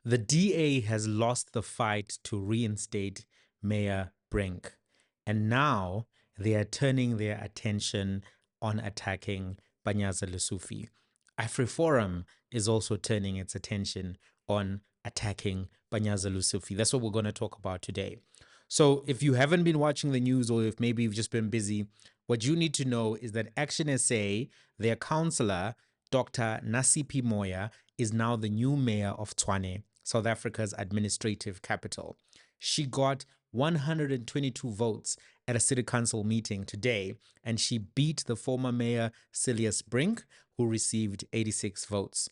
The DA has lost the fight to reinstate Mayor Brink, and now they are turning their attention on attacking Panyaza Lesufi. Afriforum is also turning its attention on attacking Panyaza Lesufi. That's what we're going to talk about today. So if you haven't been watching the news, or if maybe you've just been busy, what you need to know is that ActionSA, their councillor, Dr Nasiphi Moya, is now the new mayor of Tshwane, South Africa's administrative capital. She got 122 votes at a city council meeting today, and she beat the former mayor Cilliers Brink, who received 86 votes.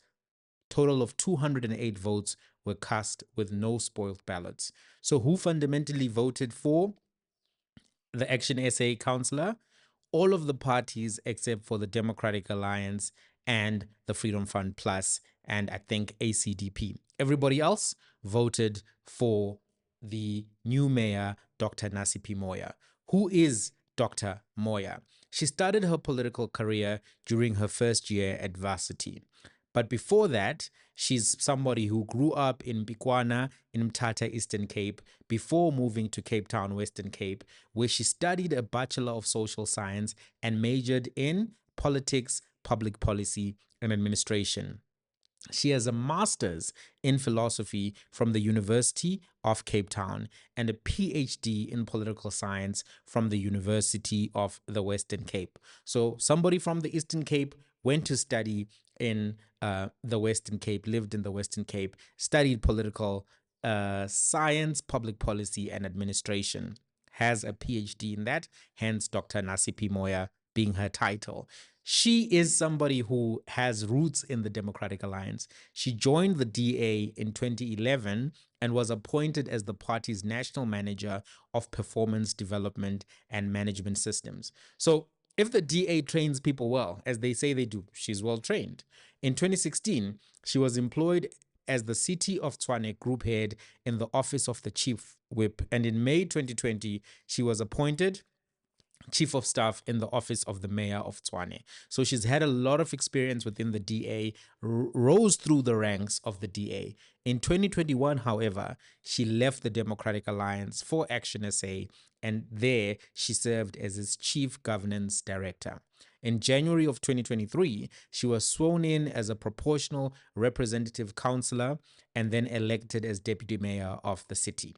Total of 208 votes were cast with no spoilt ballots. So who fundamentally voted for the ActionSA councillor? All of the parties except for the Democratic Alliance and the Freedom Fund Plus, and I think ACDP. Everybody else voted for the new mayor, Dr. Nasiphi Moya. Who is Dr. Moya? She started her political career during her first year at varsity. But before that, she's somebody who grew up in Bikwana in Mthatha, Eastern Cape, before moving to Cape Town, Western Cape, where she studied a Bachelor of Social Science and majored in politics, public policy, and administration. She has a master's in philosophy from the University of Cape Town and a PhD in political science from the University of the Western Cape. So somebody from the Eastern Cape went to study in the Western Cape, lived in the Western Cape, studied political science, public policy, and administration, has a PhD in that, hence Dr. Nasiphi Moya being her title. She is somebody who has roots in the Democratic Alliance. She joined the DA in 2011 and was appointed as the party's national manager of performance development and management systems. So if the DA trains people well, as they say they do, she's well trained. In 2016, she was employed as the City of Tshwane group head in the office of the chief whip. And in May 2020, she was appointed chief of staff in the office of the mayor of Tshwane. So she's had a lot of experience within the DA, rose through the ranks of the DA. In 2021, however, she left the Democratic Alliance for ActionSA, and there she served as its chief governance director. In January of 2023, she was sworn in as a proportional representative councillor and then elected as deputy mayor of the city.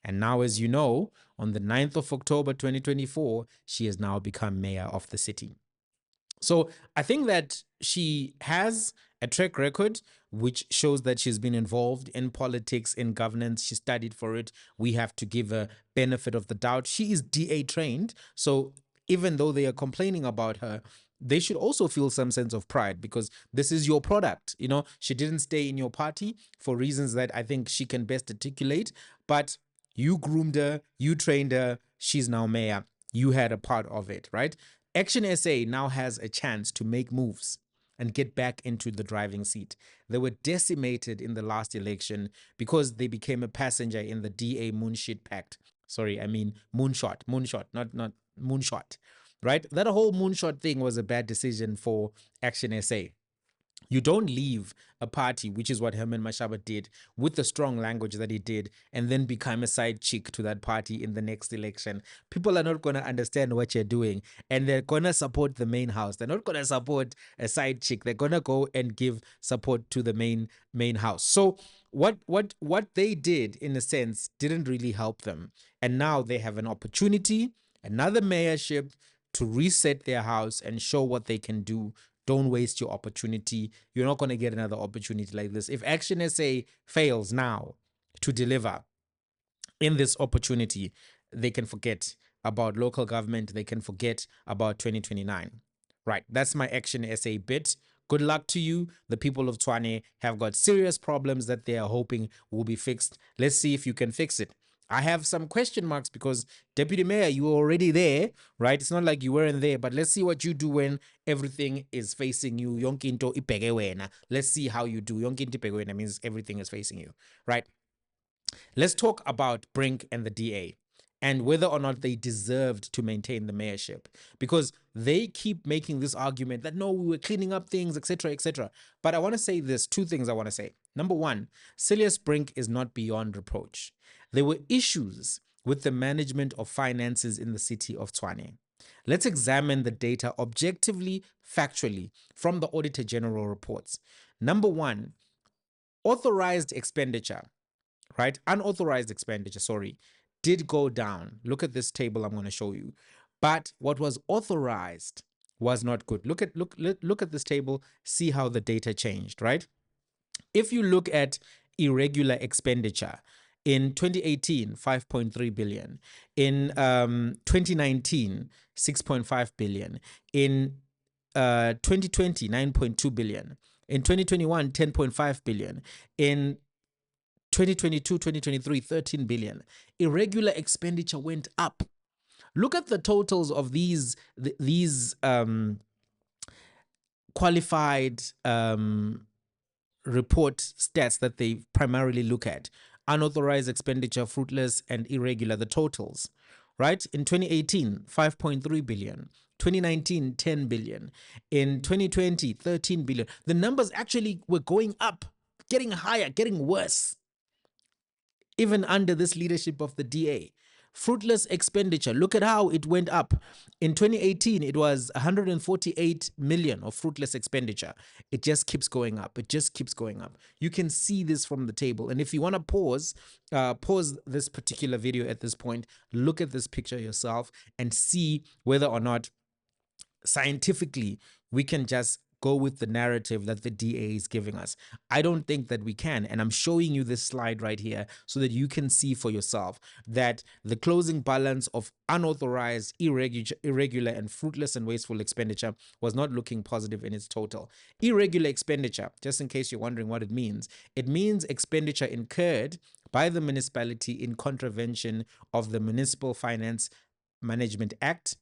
And now, as you know, on the 9th of October 2024, she has now become mayor of the city. So I think that she has a track record which shows that she's been involved in politics, in governance. She studied for it. We have to give her benefit of the doubt. She is DA trained. So even though they are complaining about her, they should also feel some sense of pride because this is your product. You know, she didn't stay in your party for reasons that I think she can best articulate, but you groomed her, you trained her, she's now mayor. You had a part of it, right? ActionSA now has a chance to make moves and get back into the driving seat. They were decimated in the last election because they became a passenger in the DA Moonshot Pact. Sorry, I mean moonshot, not moonshot, right? That whole moonshot thing was a bad decision for ActionSA. You don't leave a party, which is what Herman Mashaba did, with the strong language that he did, and then become a side chick to that party in the next election. People are not going to understand what you're doing, and they're going to support the main house. They're not going to support a side chick. They're going to go and give support to the main house. So what they did, in a sense, didn't really help them. And now they have an opportunity, another mayorship, to reset their house and show what they can do. Don't waste your opportunity. You're not going to get another opportunity like this. If ActionSA fails now to deliver in this opportunity, they can forget about local government. They can forget about 2029. Right. That's my ActionSA bit. Good luck to you. The people of Tshwane have got serious problems that they are hoping will be fixed. Let's see if you can fix it. I have some question marks because Deputy Mayor, you were already there, right? It's not like you weren't there, but let's see what you do when everything is facing you. Yonke into ipege wena. Let's see how you do. Yonke into ipege wena means everything is facing you, right? Let's talk about Brink and the DA. and whether or not they deserved to maintain the mayorship, because they keep making this argument that no, we were cleaning up things, etc., etc. But I want to say this, two things I want to say. Number one, Cilliers Brink is not beyond reproach. There were issues with the management of finances in the city of Tshwane. Let's examine the data objectively, factually, from the Auditor General reports. Number one, authorized expenditure, right? Unauthorized expenditure, sorry, did go down. Look at this table I'm going to show you. But what was authorized was not good. Look at this table, see how the data changed, right? If you look at irregular expenditure, in 2018, 5.3 billion. In 2019, 6.5 billion. In 2020, 9.2 billion. In 2021, 10.5 billion. In 2022, 2023, 13 billion. Irregular expenditure went up. Look at the totals of these qualified report stats that they primarily look at. Unauthorized expenditure, fruitless and irregular, the totals, right? In 2018, 5.3 billion. 2019, 10 billion. In 2020, 13 billion. The numbers actually were going up, getting higher, getting worse, even under this leadership of the DA. Fruitless expenditure, look at how it went up. In 2018, it was 148 million of fruitless expenditure. It just keeps going up. It just keeps going up. You can see this from the table. And if you want to pause this particular video at this point, look at this picture yourself and see whether or not scientifically we can just go with the narrative that the DA is giving us. I don't think that we can, and I'm showing you this slide right here so that you can see for yourself that the closing balance of unauthorized, irregular and fruitless and wasteful expenditure was not looking positive in its total. Irregular expenditure, just in case you're wondering what it means expenditure incurred by the municipality in contravention of the Municipal Finance Management Act,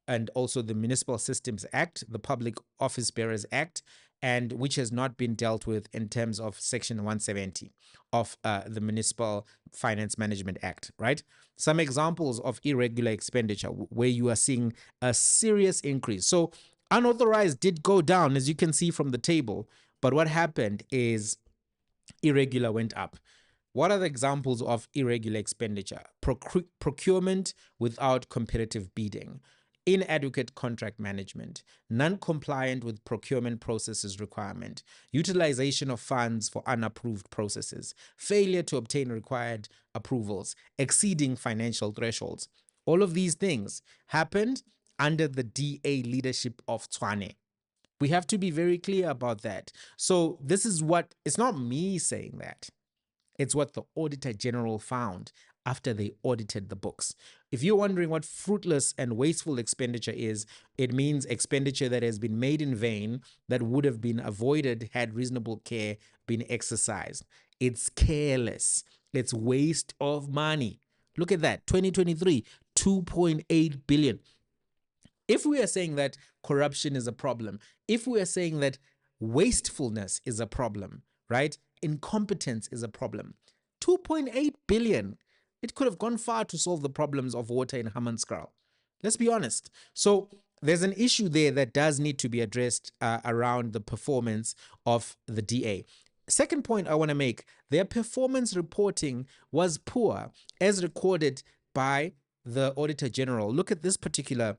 and also the Municipal Systems Act, the Public Office Bearers Act, and which has not been dealt with in terms of Section 170 of the Municipal Finance Management Act, right? Some examples of irregular expenditure where you are seeing a serious increase. So unauthorized did go down, as you can see from the table, but what happened is irregular went up. What are the examples of irregular expenditure? Procurement without competitive bidding, inadequate contract management, non-compliant with procurement processes requirement, utilization of funds for unapproved processes, failure to obtain required approvals, exceeding financial thresholds. All of these things happened under the DA leadership of Tshwane. We have to be very clear about that. So this is what, it's not me saying that. It's what the Auditor General found after they audited the books. If you're wondering what fruitless and wasteful expenditure is, it means expenditure that has been made in vain, that would have been avoided had reasonable care been exercised. It's careless. It's waste of money. Look at that, 2023, 2.8 billion. If we are saying that corruption is a problem, if we are saying that wastefulness is a problem, right? Incompetence is a problem. 2.8 billion. It could have gone far to solve the problems of water in Hammanskraal. Let's be honest. So there's an issue there that does need to be addressed around the performance of the DA. Second point I want to make, their performance reporting was poor as recorded by the Auditor General. Look at this particular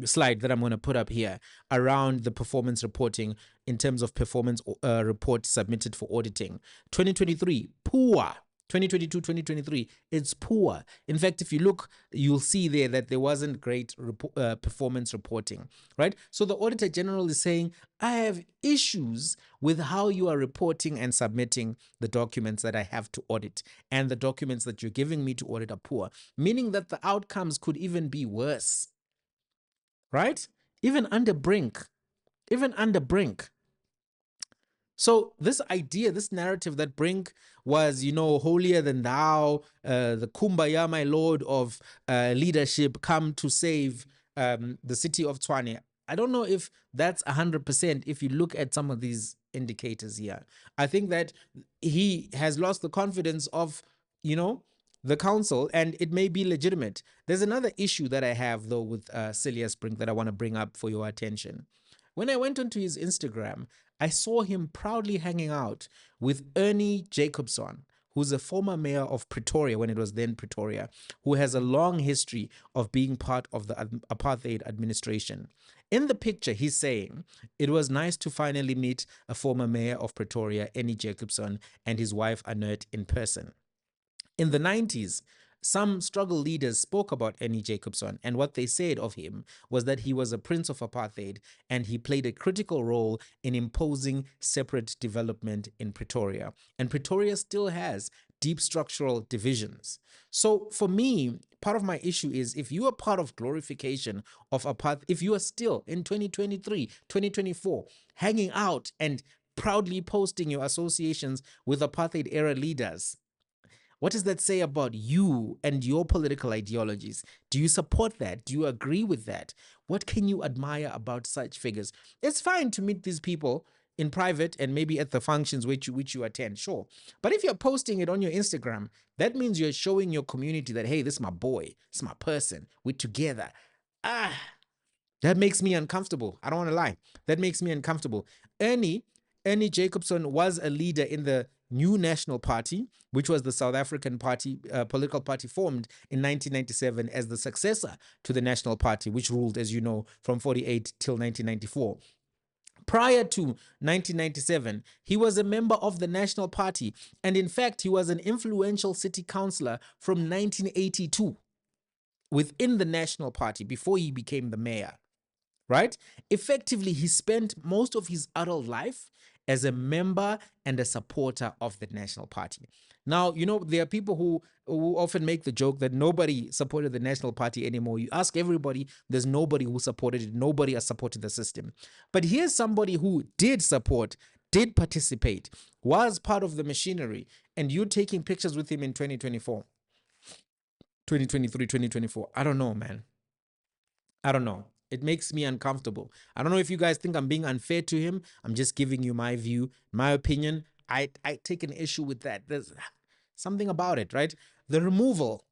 slide that I'm going to put up here around the performance reporting in terms of performance report submitted for auditing. 2023, poor. 2022, 2023, it's poor. In fact, if you look, you'll see there that there wasn't great performance reporting, right? So the Auditor General is saying, I have issues with how you are reporting and submitting the documents that I have to audit, and the documents that you're giving me to audit are poor, meaning that the outcomes could even be worse, right? Even under Brink. So this idea, this narrative that Brink was, holier than thou, the kumbaya, my lord of leadership, come to save the city of Tshwane. I don't know if that's 100% if you look at some of these indicators here. I think that he has lost the confidence of, the council, and it may be legitimate. There's another issue that I have, though, with Cilliers Brink that I want to bring up for your attention. When I went onto his Instagram, I saw him proudly hanging out with Ernie Jacobson, who's a former mayor of Pretoria when it was then Pretoria, who has a long history of being part of the apartheid administration. In the picture, he's saying, it was nice to finally meet a former mayor of Pretoria, Ernie Jacobson, and his wife, Annette, in person. In the 90s, some struggle leaders spoke about Ernie Jacobson, and what they said of him was that he was a prince of apartheid and he played a critical role in imposing separate development in Pretoria. And Pretoria still has deep structural divisions. So for me, part of my issue is if you are part of glorification of apartheid, if you are still in 2023, 2024, hanging out and proudly posting your associations with apartheid era leaders, what does that say about you and your political ideologies? Do you support that? Do you agree with that? What can you admire about such figures? It's fine to meet these people in private and maybe at the functions which you attend, sure. But if you're posting it on your Instagram, that means you're showing your community that, hey, this is my boy, this is my person, we're together. That makes me uncomfortable. I don't want to lie. That makes me uncomfortable. Ernie Jacobson was a leader in the New National Party, which was the South African party, political party formed in 1997 as the successor to the National Party, which ruled, as you know, from 48 till 1994. Prior to 1997, he was a member of the National Party, and in fact, he was an influential city councillor from 1982 within the National Party before he became the mayor. Right? Effectively, he spent most of his adult life as a member and a supporter of the National Party. Now, you know, there are people who often make the joke that nobody supported the National Party anymore. You ask everybody, there's nobody who supported it. Nobody has supported the system. But here's somebody who did support, did participate, was part of the machinery, and you're taking pictures with him in 2024, 2023, 2024. I don't know, man. I don't know. It makes me uncomfortable. I don't know if you guys think I'm being unfair to him. I'm just giving you my view, my opinion. I take an issue with that. There's something about it, right? The removal,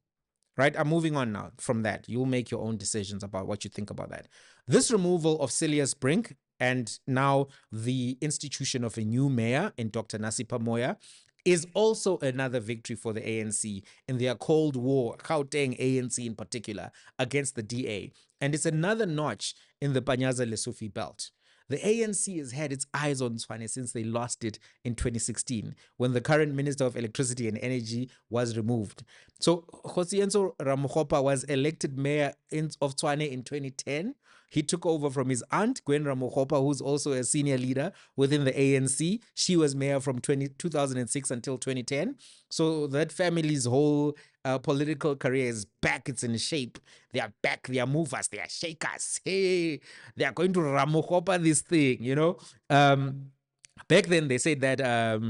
right? I'm moving on now from that. You'll make your own decisions about what you think about that. This removal of Cilliers Brink and now the institution of a new mayor in Dr Nasiphi Moya is also another victory for the ANC in their Cold War, Gauteng ANC in particular, against the DA. And it's another notch in the Panyaza Lesufi belt. The ANC has had its eyes on Tshwane since they lost it in 2016, when the current Minister of Electricity and Energy was removed. So Kgosientsho Ramokgopa was elected mayor of Tshwane in 2010. He took over from his aunt, Gwen Ramokgopa, who's also a senior leader within the ANC. She was mayor from 2006 until 2010. So that family's whole political career is back. It's in shape. They are back. They are movers. They are shakers. Hey, they are going to Ramokgopa this thing, you know. Back then, they said that,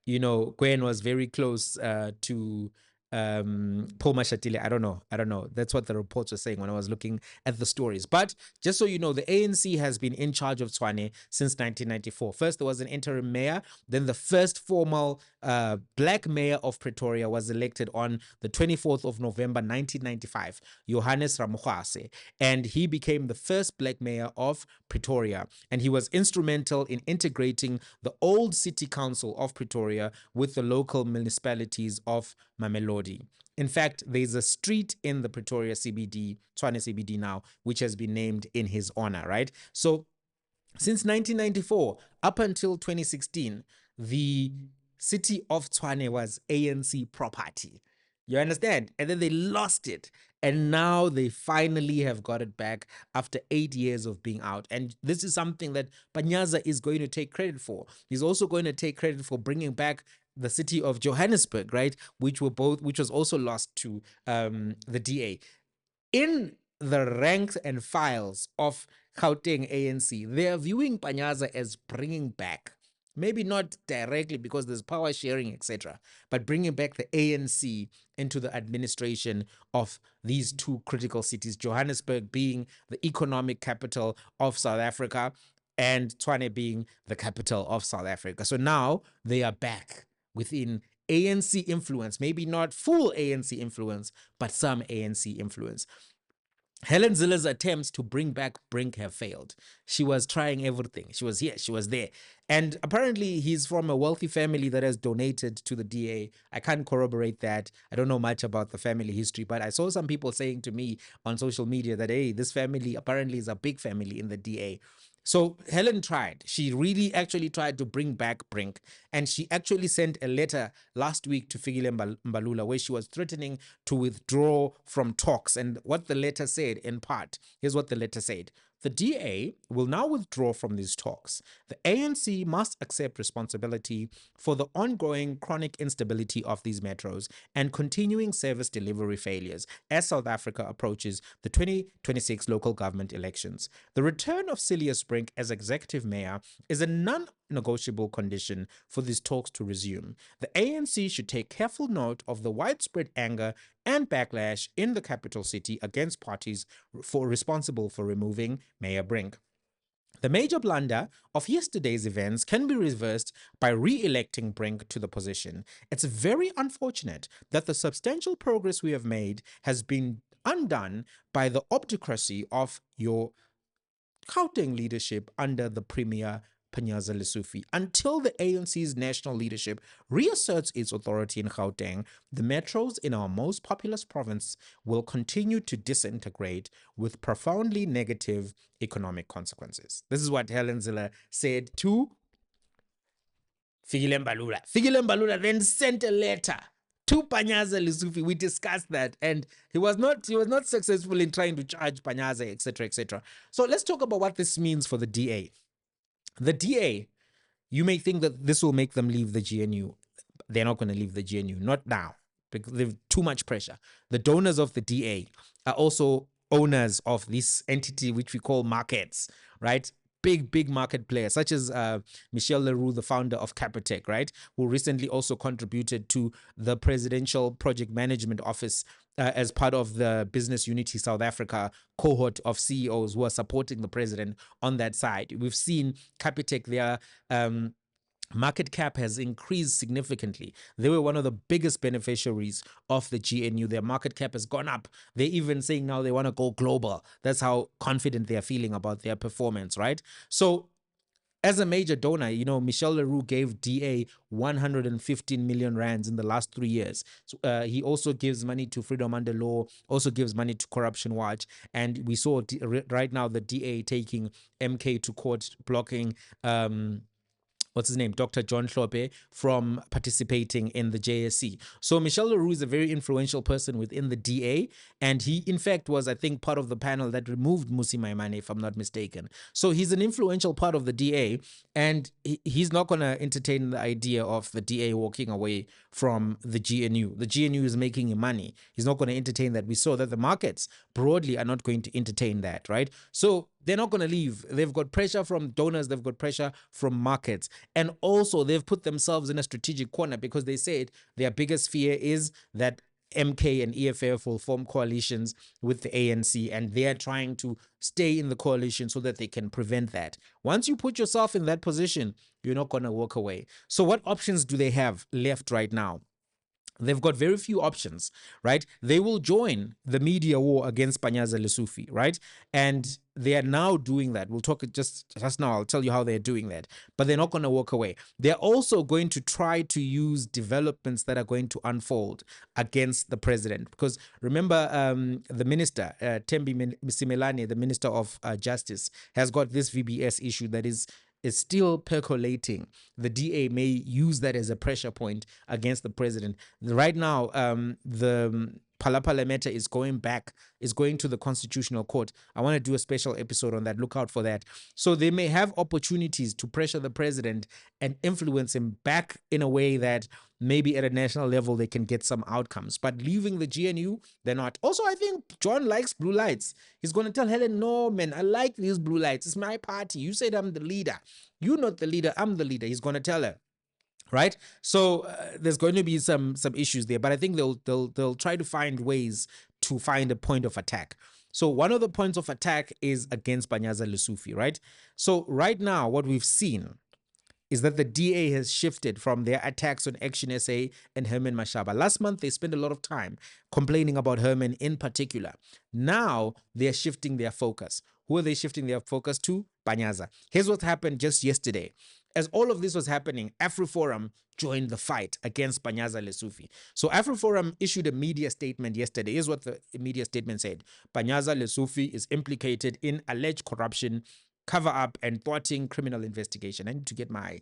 you know, Gwen was very close to Paul Mashatile. I don't know. That's what the reports were saying when I was looking at the stories. But just so you know, the ANC has been in charge of Tshwane since 1994. First, there was an interim mayor. Then the first formal black mayor of Pretoria was elected on the 24th of November, 1995, Johannes Ramokgopa. And he became the first black mayor of Pretoria. And he was instrumental in integrating the old city council of Pretoria with the local municipalities of Mamelodi. In fact, there's a street in the Pretoria CBD, Tshwane CBD now, which has been named in his honor, right? So since 1994 up until 2016, the city of Tshwane was ANC property. You understand? And then they lost it. And now they finally have got it back after 8 years of being out. And this is something that Panyaza is going to take credit for. He's also going to take credit for bringing back the city of Johannesburg, right? Which was also lost to the DA. In the ranks and files of Gauteng ANC, they are viewing Panyaza as bringing back, maybe not directly because there's power sharing, etc., but bringing back the ANC into the administration of these two critical cities, Johannesburg being the economic capital of South Africa and Tshwane being the capital of South Africa. So now they are back within ANC influence, maybe not full ANC influence, but some ANC influence. Helen Zille's attempts to bring back Brink have failed. She was trying everything. She was here, she was there. And apparently he's from a wealthy family that has donated to the DA. I can't corroborate that. I don't know much about the family history, but I saw some people saying to me on social media that, hey, this family apparently is a big family in the DA. So Helen tried. She really actually tried to bring back Brink. And she actually sent a letter last week to Fikile Mbalula where she was threatening to withdraw from talks. And what the letter said in part, here's what the letter said. The DA will now withdraw from these talks. The ANC must accept responsibility for the ongoing chronic instability of these metros and continuing service delivery failures as South Africa approaches the 2026 local government elections. The return of Cilliers Brink as executive mayor is a non-negotiable condition for these talks to resume. The ANC should take careful note of the widespread anger and backlash in the capital city against parties responsible for removing Mayor Brink. The major blunder of yesterday's events can be reversed by re-electing Brink to the position. It's very unfortunate that the substantial progress we have made has been undone by the obduracy of your Gauteng leadership under the Premier Panyaza Lesufi. Until the ANC's national leadership reasserts its authority in Gauteng, the metros in our most populous province will continue to disintegrate with profoundly negative economic consequences. This is what Helen Zille said to Fikile Mbalula. Fikile Mbalula then sent a letter to Panyaza Lesufi. We discussed that, and he was not successful in trying to charge Panyaza, etc., etc. So let's talk about what this means for the DA. The DA, you may think that this will make them leave the GNU. They're not going to leave the GNU, not now, because they've too much pressure. The donors of the DA are also owners of this entity, which we call markets, right? Big market players, such as Michel Leroux, the founder of Capitec, right? Who recently also contributed to the Presidential Project Management Office as part of the Business Unity South Africa cohort of CEOs who are supporting the president on that side. We've seen Capitec, their market cap has increased significantly. They were one of the biggest beneficiaries of the GNU. Their market cap has gone up. They're even saying now they want to go global. That's how confident they are feeling about their performance, right? So as a major donor, you know, Michel Leroux gave DA 115 million rands in the last 3 years. So, he also gives money to Freedom Under Law, also gives money to Corruption Watch. And we saw right now the DA taking MK to court, blocking what's his name, Dr. John Hlophe, from participating in the JSC. So Michel Leroux is a very influential person within the DA, and he, in fact, was, I think, part of the panel that removed Mmusi Maimane, if I'm not mistaken. So he's an influential part of the DA, and he's not going to entertain the idea of the DA walking away from the GNU. The GNU is making him money. He's not going to entertain that. We saw that the markets broadly are not going to entertain that, right? So they're not going to leave. They've got pressure from donors. They've got pressure from markets. And also they've put themselves in a strategic corner because they said their biggest fear is that MK and EFF will form coalitions with the ANC, and they're trying to stay in the coalition so that they can prevent that. Once you put yourself in that position, you're not going to walk away. So what options do they have left right now? They've got very few options, right? They will join the media war against Panyaza Lesufi, right? And they are now doing that. We'll talk just now. I'll tell you how they're doing that. But they're not going to walk away. They're also going to try to use developments that are going to unfold against the president. Because remember, the minister, Thembi Msimelane, the Minister of Justice, has got this VBS issue that is still percolating. The DA may use that as a pressure point against the president. Right now, the Phalaphala matter is going to the Constitutional Court. I want to do a special episode on that. Look out for that. So they may have opportunities to pressure the president and influence him back in a way that maybe at a national level they can get some outcomes. But leaving the GNU, they're not. Also, I think John likes blue lights. He's going to tell Helen, no, man, I like these blue lights. It's my party. You said I'm the leader. You're not the leader. I'm the leader. He's going to tell her. Right, so there's going to be some issues there, but I think they'll try to find ways to find a point of attack. So one of the points of attack is against Panyaza Lesufi, right? So right now, what we've seen is that the DA has shifted from their attacks on ActionSA and Herman Mashaba. Last month, they spent a lot of time complaining about Herman in particular. Now, they're shifting their focus. Who are they shifting their focus to? Panyaza. Here's what happened just yesterday. As all of this was happening, Afriforum joined the fight against Panyaza Lesufi. So Afriforum issued a media statement yesterday. Here's what the media statement said. Panyaza Lesufi is implicated in alleged corruption, cover-up, and thwarting criminal investigation. I need to get my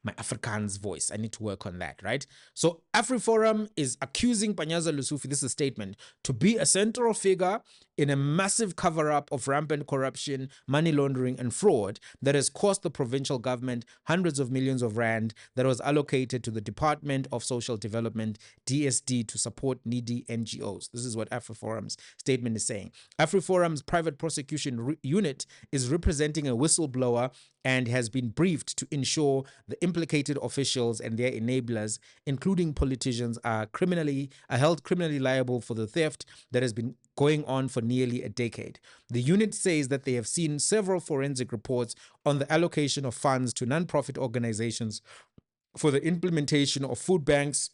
Afrikaans voice. I need to work on that, right? So Afriforum is accusing Panyaza Lesufi, this is a statement, to be a central figure in a massive cover-up of rampant corruption, money laundering, and fraud that has cost the provincial government hundreds of millions of rand that was allocated to the Department of Social Development, DSD, to support needy NGOs. This is what Afriforum's statement is saying. Afriforum's private prosecution unit is representing a whistleblower and has been briefed to ensure the implicated officials and their enablers, including politicians, are held criminally liable for the theft that has been going on for nearly a decade. The unit says that they have seen several forensic reports on the allocation of funds to non-profit organizations for the implementation of food banks,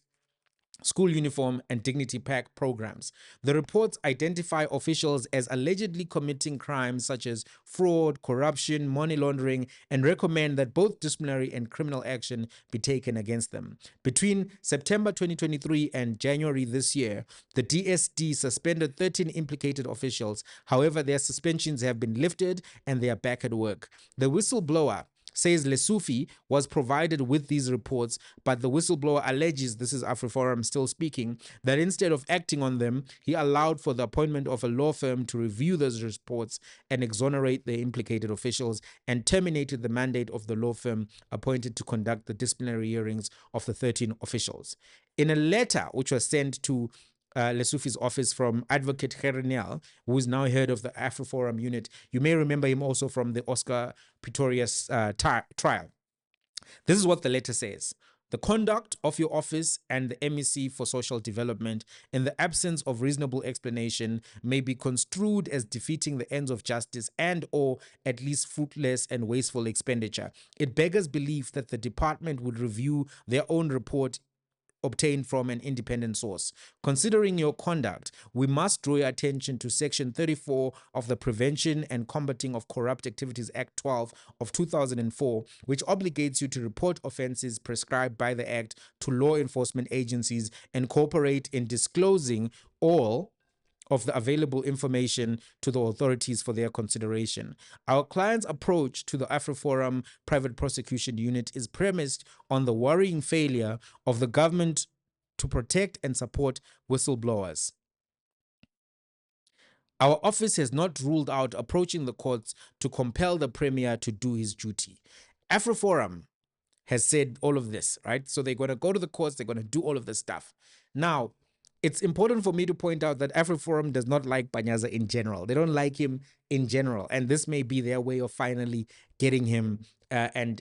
school uniform, and dignity pack programs. The reports identify officials as allegedly committing crimes such as fraud, corruption, money laundering, and recommend that both disciplinary and criminal action be taken against them. Between September 2023 and January this year, the DSD suspended 13 implicated officials. However, their suspensions have been lifted and they are back at work. The whistleblower says Lesufi was provided with these reports, but the whistleblower alleges, this is Afriforum still speaking, that instead of acting on them, he allowed for the appointment of a law firm to review those reports and exonerate the implicated officials, and terminated the mandate of the law firm appointed to conduct the disciplinary hearings of the 13 officials. In a letter which was sent to Lesufi's office from Advocate Gernial, who is now head of the Afriforum unit. You may remember him also from the Oscar Pistorius trial. This is what the letter says. The conduct of your office and the MEC for Social Development, in the absence of reasonable explanation, may be construed as defeating the ends of justice and or at least fruitless and wasteful expenditure. It beggars belief that the department would review their own report obtained from an independent source. Considering your conduct, we must draw your attention to Section 34 of the Prevention and Combating of Corrupt Activities Act 12 of 2004, which obligates you to report offenses prescribed by the Act to law enforcement agencies and cooperate in disclosing all of the available information to the authorities for their consideration. Our client's approach to the Afriforum Private Prosecution Unit is premised on the worrying failure of the government to protect and support whistleblowers. Our office has not ruled out approaching the courts to compel the Premier to do his duty. Afriforum has said all of this, right? So they're going to go to the courts, they're going to do all of this stuff. Now, it's important for me to point out that Afriforum does not like Panyaza in general. They don't like him in general. And this may be their way of finally getting him and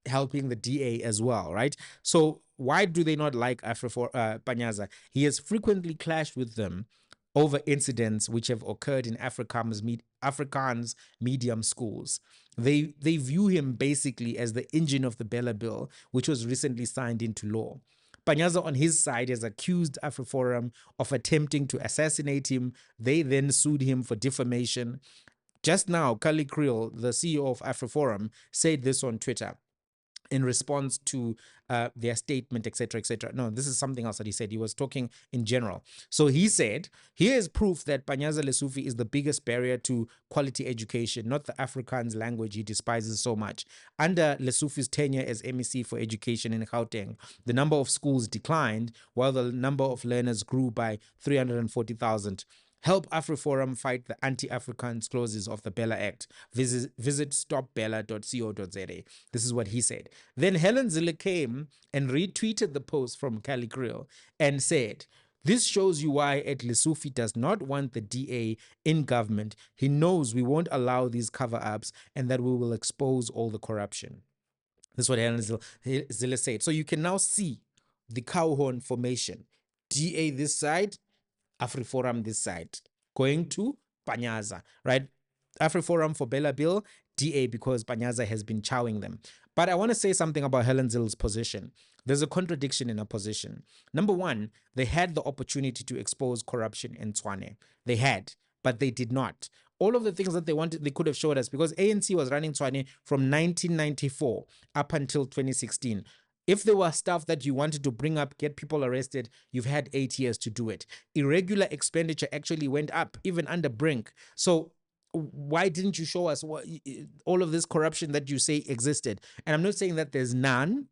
helping the DA as well, right? So why do they not like Panyaza? He has frequently clashed with them over incidents which have occurred in Afrikaans medium schools. They view him basically as the engine of the Bella Bill, which was recently signed into law. Panyaza, on his side, has accused Afriforum of attempting to assassinate him. They then sued him for defamation. Just now, Kali Kriel, the CEO of Afriforum, said this on Twitter in response to their statement, etc., etc. No, this is something else that he said. He was talking in general. So he said, here is proof that Panyaza Lesufi is the biggest barrier to quality education, not the Afrikaans language he despises so much. Under Lesufi's tenure as MEC for Education in Gauteng, the number of schools declined while the number of learners grew by 340,000. Help Afriforum fight the anti-Afrikaans clauses of the Bella Act. Visit stopbella.co.za. This is what he said. Then Helen Zille came and retweeted the post from Kali Kriel and said, this shows you why Lesufi does not want the DA in government. He knows we won't allow these cover-ups and that we will expose all the corruption. This is what Helen Zille said. So you can now see the cow horn formation. DA this side, Afriforum this side, going to Panyaza, right? Afriforum for Bella Bill, DA because Panyaza has been chowing them. But I want to say something about Helen Zille's position. There's a contradiction in her position. Number one, they had the opportunity to expose corruption in Tshwane. They had, but they did not. All of the things that they wanted, they could have showed us, because ANC was running Tshwane from 1994 up until 2016. If there was stuff that you wanted to bring up, get people arrested, you've had 8 years to do it. Irregular expenditure actually went up, even under Brink. So why didn't you show us all of this corruption that you say existed? And I'm not saying that there's none,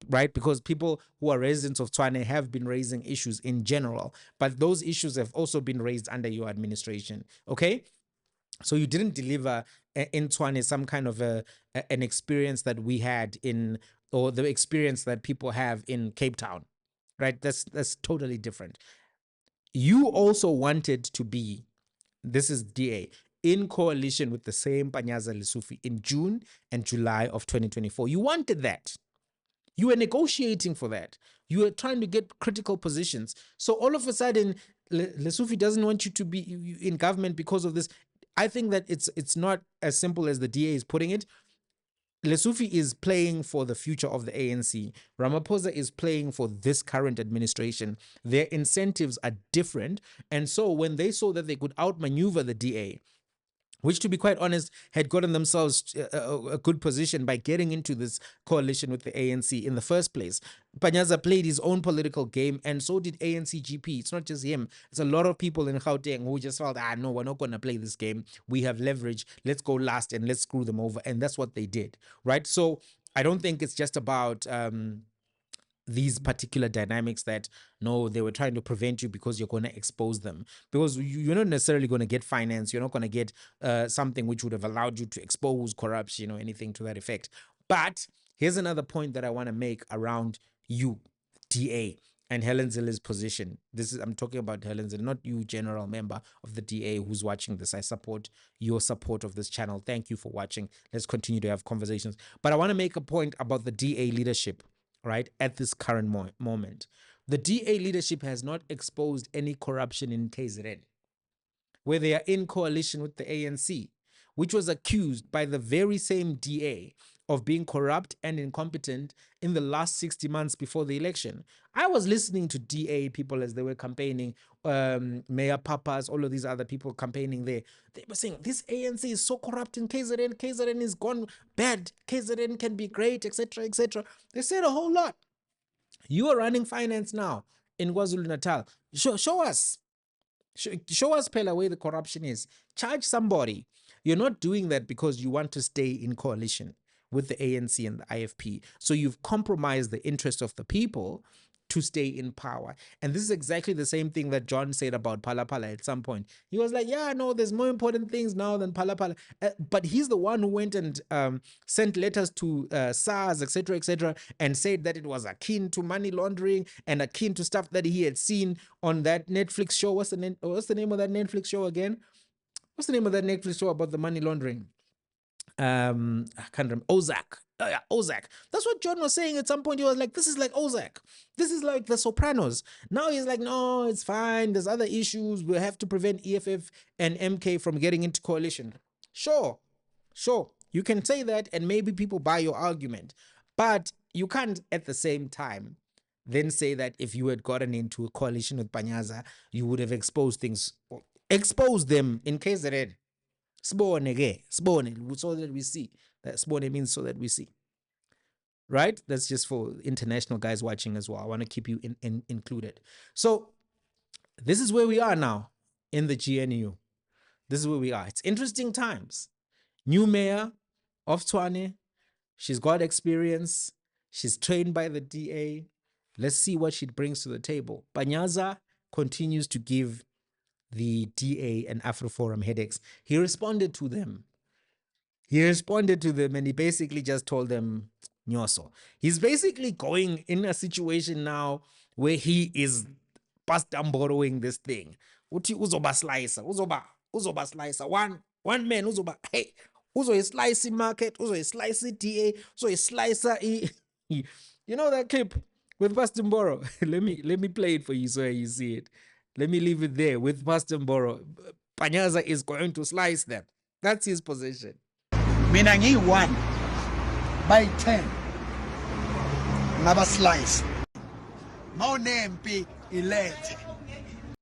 right? Because people who are residents of Tshwane have been raising issues in general, but those issues have also been raised under your administration, okay? So you didn't deliver in Tshwane some kind of an experience that we had in, or the experience that people have in Cape Town, right? That's totally different. You also wanted to be, this is DA, in coalition with the same Panyaza Lesufi in June and July of 2024. You wanted that. You were negotiating for that. You were trying to get critical positions. So all of a sudden, Lesufi doesn't want you to be in government because of this. I think that it's not as simple as the DA is putting it. Lesufi is playing for the future of the ANC. Ramaphosa is playing for this current administration. Their incentives are different. And so when they saw that they could outmaneuver the DA, which, to be quite honest, had gotten themselves a good position by getting into this coalition with the ANC in the first place. Panyaza played his own political game, and so did ANC GP. It's not just him. It's a lot of people in Gauteng who just felt, no, we're not going to play this game. We have leverage. Let's go last and let's screw them over. And that's what they did, right? So I don't think it's just about these particular dynamics that, no, they were trying to prevent you because you're going to expose them, because you're not necessarily going to get finance. You're not going to get something which would have allowed you to expose corruption or anything to that effect. But here's another point that I want to make around you, DA, and Helen Zille's position. I'm talking about Helen Zille, not you, general member of the DA who's watching this. I support your support of this channel. Thank you for watching. Let's continue to have conversations. But I want to make a point about the DA leadership, right, at this current moment. The DA leadership has not exposed any corruption in KZN, where they are in coalition with the ANC, which was accused by the very same DA of being corrupt and incompetent in the last 60 months before the election. I was listening to DA people as they were campaigning, Mayor Papas, all of these other people campaigning there. They were saying, this ANC is so corrupt in KZN, KZN is gone bad, KZN can be great, etc., etc. They said a whole lot. You are running finance now in KwaZulu-Natal. Show us. Show us, Pella, where the corruption is. Charge somebody. You're not doing that because you want to stay in coalition with the ANC and the IFP. So you've compromised the interest of the people to stay in power. And this is exactly the same thing that John said about Phala Phala at some point. He was like, yeah, no, there's more important things now than Phala Phala. But he's the one who went and sent letters to SARS, etc., and said that it was akin to money laundering and akin to stuff that he had seen on that Netflix show. What's the name of that Netflix show again? What's the name of that Netflix show about the money laundering? I can't remember. Ozark. Oh yeah, Ozark. That's what John was saying at some point. He was like, this is like Ozark. This is like The Sopranos. Now he's like, no, it's fine. There's other issues. We have to prevent EFF and MK from getting into coalition. Sure. You can say that and maybe people buy your argument. But you can't at the same time then say that if you had gotten into a coalition with Panyaza, you would have exposed things. Expose them in case they're in. Sbone, so that we see. That sbone means so that we see. Right? That's just for international guys watching as well. I want to keep you included. So this is where we are now in the GNU. This is where we are. It's interesting times. New mayor of Tshwane. She's got experience. She's trained by the DA. Let's see what she brings to the table. Panyaza continues to give the DA and Afriforum headaches. He responded to them. And he basically just told them, Nyoso. He's basically going in a situation now where he is past borrowing this thing. Uti uzoba slicer. Uzoba slicer. One man uzoba, hey, uzo a slicey market, uzo a slicey DA, uzo a slicer. You know that clip with Pastor Mboro? let me play it for you so you see it. Let me leave it there with Pastor Mboro. Panyaza is going to slice them. That's his position. Mina ngiyi-1 bayi-10 ngaba slice mawunempi ilethe